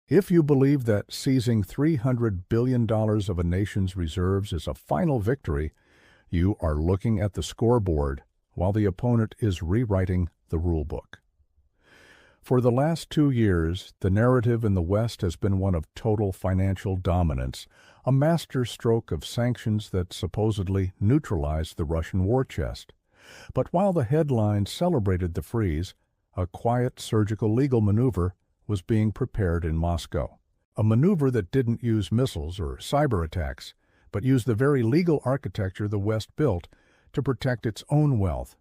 If you believe that seizing $300 billion of a nation's reserves is a final victory, you are looking at the scoreboard while the opponent is rewriting the rulebook. For the last 2 years, the narrative in the West has been one of total financial dominance, a master stroke of sanctions that supposedly neutralized the Russian war chest. But while the headlines celebrated the freeze, a quiet surgical legal maneuver was being prepared in Moscow. A maneuver that didn't use missiles or cyber attacks, but used the very legal architecture the West built to protect its own wealth.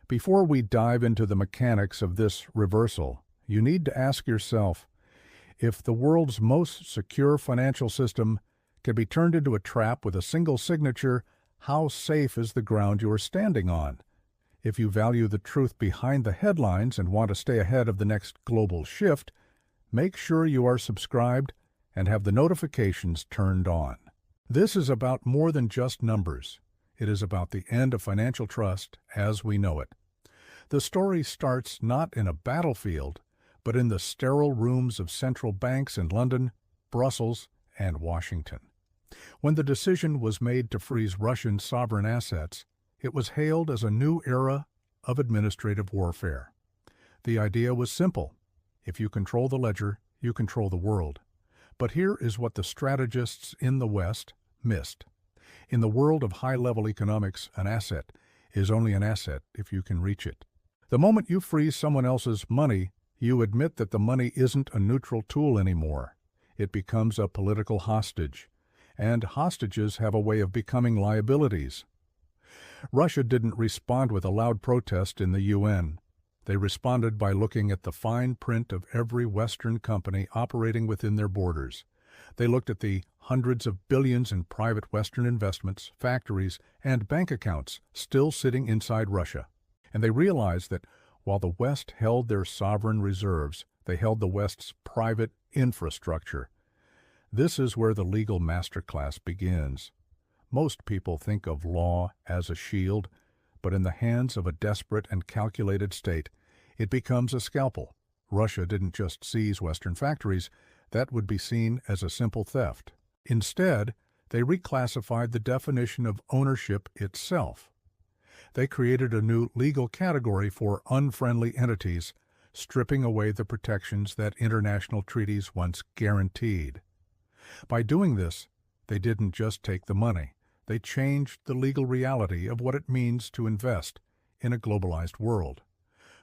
Before we dive into the mechanics of this reversal, you need to ask yourself, if the world's most secure financial system can be turned into a trap with a single signature, how safe is the ground you are standing on? If you value the truth behind the headlines and want to stay ahead of the next global shift, make sure you are subscribed and have the notifications turned on. This is about more than just numbers. It is about the end of financial trust as we know it. The story starts not in a battlefield, but in the sterile rooms of central banks in London, Brussels, and Washington. When the decision was made to freeze Russian sovereign assets, it was hailed as a new era of administrative warfare. The idea was simple. If you control the ledger, you control the world. But here is what the strategists in the West missed. In the world of high-level economics, an asset is only an asset if you can reach it. The moment you freeze someone else's money, you admit that the money isn't a neutral tool anymore. It becomes a political hostage, and hostages have a way of becoming liabilities. Russia didn't respond with a loud protest in the UN. They responded by looking at the fine print of every Western company operating within their borders. They looked at the hundreds of billions in private Western investments, factories, and bank accounts still sitting inside Russia. And they realized that while the West held their sovereign reserves, they held the West's private infrastructure. This is where the legal masterclass begins. Most people think of law as a shield, but in the hands of a desperate and calculated state, it becomes a scalpel. Russia didn't just seize Western factories. That would be seen as a simple theft. Instead, they reclassified the definition of ownership itself. They created a new legal category for unfriendly entities, stripping away the protections that international treaties once guaranteed. By doing this, they didn't just take the money. They changed the legal reality of what it means to invest in a globalized world.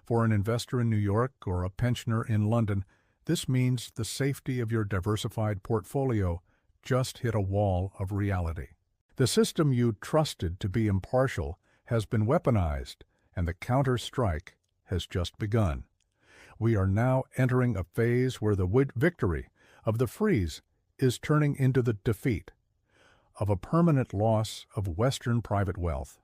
For an investor in New York or a pensioner in London, this means the safety of your diversified portfolio just hit a wall of reality. The system you trusted to be impartial has been weaponized, and the counter-strike has just begun. We are now entering a phase where the victory of the freeze is turning into the defeat of a permanent loss of Western private wealth.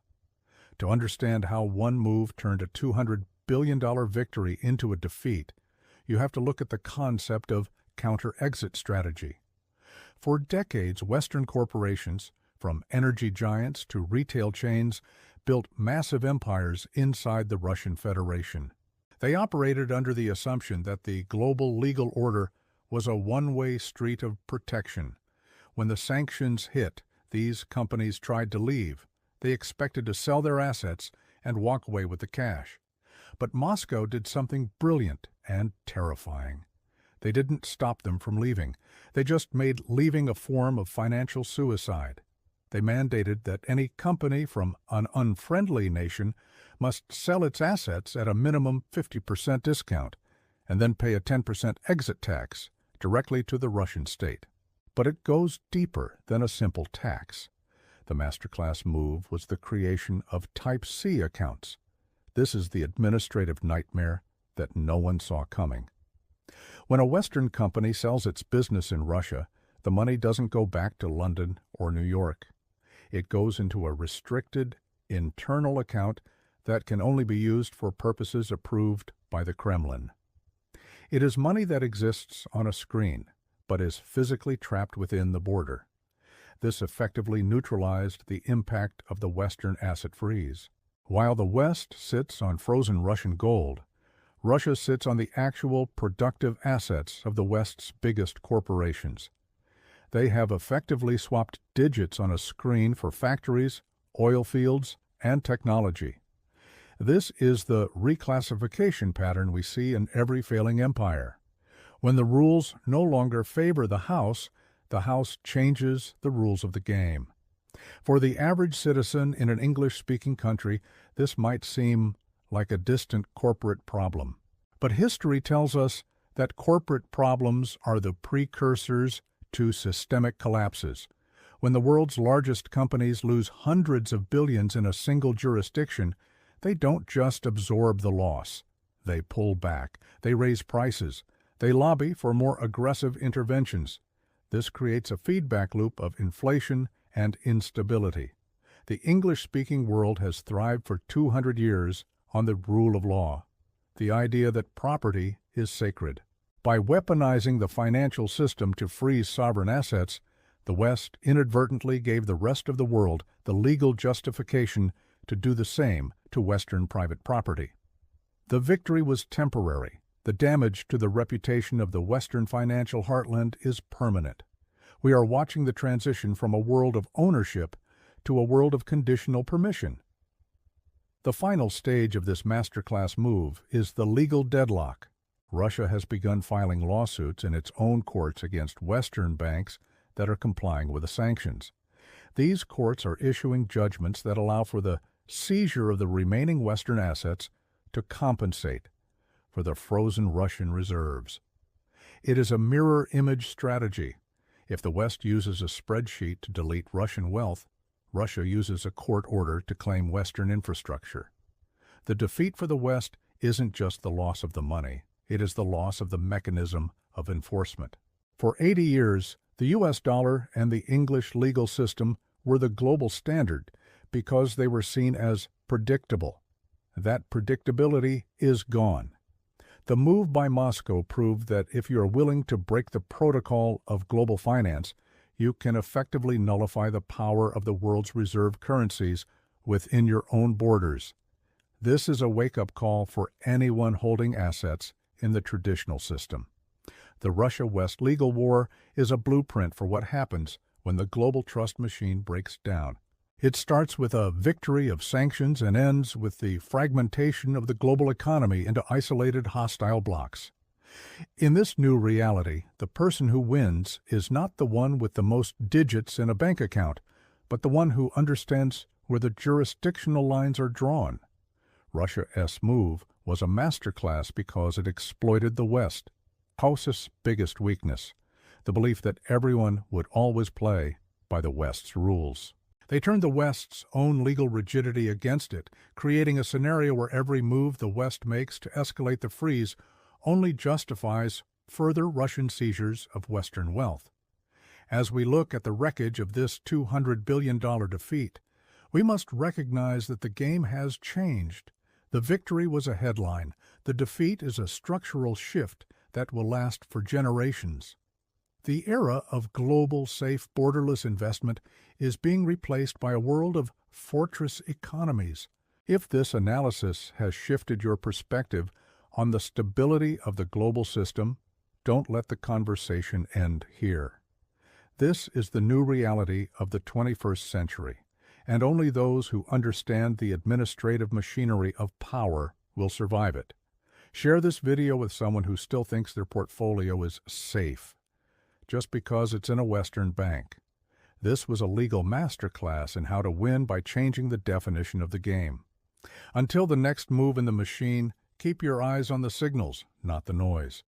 To understand how one move turned a $200 billion victory into a defeat, you have to look at the concept of counter-exit strategy. For decades, Western corporations, from energy giants to retail chains, built massive empires inside the Russian Federation. They operated under the assumption that the global legal order was a one-way street of protection. When the sanctions hit, these companies tried to leave. They expected to sell their assets and walk away with the cash. But Moscow did something brilliant and terrifying. They didn't stop them from leaving. They just made leaving a form of financial suicide. They mandated that any company from an unfriendly nation must sell its assets at a minimum 50% discount and then pay a 10% exit tax directly to the Russian state. But it goes deeper than a simple tax. The masterclass move was the creation of Type C accounts. This is the administrative nightmare that no one saw coming. When a Western company sells its business in Russia, the money doesn't go back to London or New York. It goes into a restricted, internal account that can only be used for purposes approved by the Kremlin. It is money that exists on a screen, but is physically trapped within the border. This effectively neutralized the impact of the Western asset freeze. While the West sits on frozen Russian gold, Russia sits on the actual productive assets of the West's biggest corporations. They have effectively swapped digits on a screen for factories, oil fields, and technology. This is the reclassification pattern we see in every failing empire. When the rules no longer favor the House changes the rules of the game. For the average citizen in an English-speaking country, this might seem like a distant corporate problem. But history tells us that corporate problems are the precursors to systemic collapses. When the world's largest companies lose hundreds of billions in a single jurisdiction, they don't just absorb the loss. They pull back, they raise prices, they lobby for more aggressive interventions. This creates a feedback loop of inflation and instability. The English-speaking world has thrived for 200 years on the rule of law, the idea that property is sacred. By weaponizing the financial system to freeze sovereign assets, the West inadvertently gave the rest of the world the legal justification to do the same to Western private property. The victory was temporary. The damage to the reputation of the Western financial heartland is permanent. We are watching the transition from a world of ownership to a world of conditional permission. The final stage of this masterclass move is the legal deadlock. Russia has begun filing lawsuits in its own courts against Western banks that are complying with the sanctions. These courts are issuing judgments that allow for the seizure of the remaining Western assets to compensate for the frozen Russian reserves. It is a mirror image strategy. If the West uses a spreadsheet to delete Russian wealth, Russia uses a court order to claim Western infrastructure. The defeat for the West isn't just the loss of the money, it is the loss of the mechanism of enforcement. For 80 years, the U.S. dollar and the English legal system were the global standard because they were seen as predictable. That predictability is gone. The move by Moscow proved that if you are willing to break the protocol of global finance, you can effectively nullify the power of the world's reserve currencies within your own borders. This is a wake-up call for anyone holding assets in the traditional system. The Russia-West legal war is a blueprint for what happens when the global trust machine breaks down. It starts with a victory of sanctions and ends with the fragmentation of the global economy into isolated hostile blocs. In this new reality, the person who wins is not the one with the most digits in a bank account, but the one who understands where the jurisdictional lines are drawn. Russia's move was a masterclass because it exploited the West, House's biggest weakness, the belief that everyone would always play by the West's rules. They turned the West's own legal rigidity against it, creating a scenario where every move the West makes to escalate the freeze only justifies further Russian seizures of Western wealth. As we look at the wreckage of this $200 billion defeat, we must recognize that the game has changed. The victory was a headline. The defeat is a structural shift that will last for generations. The era of global, safe, borderless investment is being replaced by a world of fortress economies. If this analysis has shifted your perspective on the stability of the global system, don't let the conversation end here. This is the new reality of the 21st century, and only those who understand the administrative machinery of power will survive it. Share this video with someone who still thinks their portfolio is safe just because it's in a Western bank. This was a legal masterclass in how to win by changing the definition of the game. Until the next move in the machine, keep your eyes on the signals, not the noise.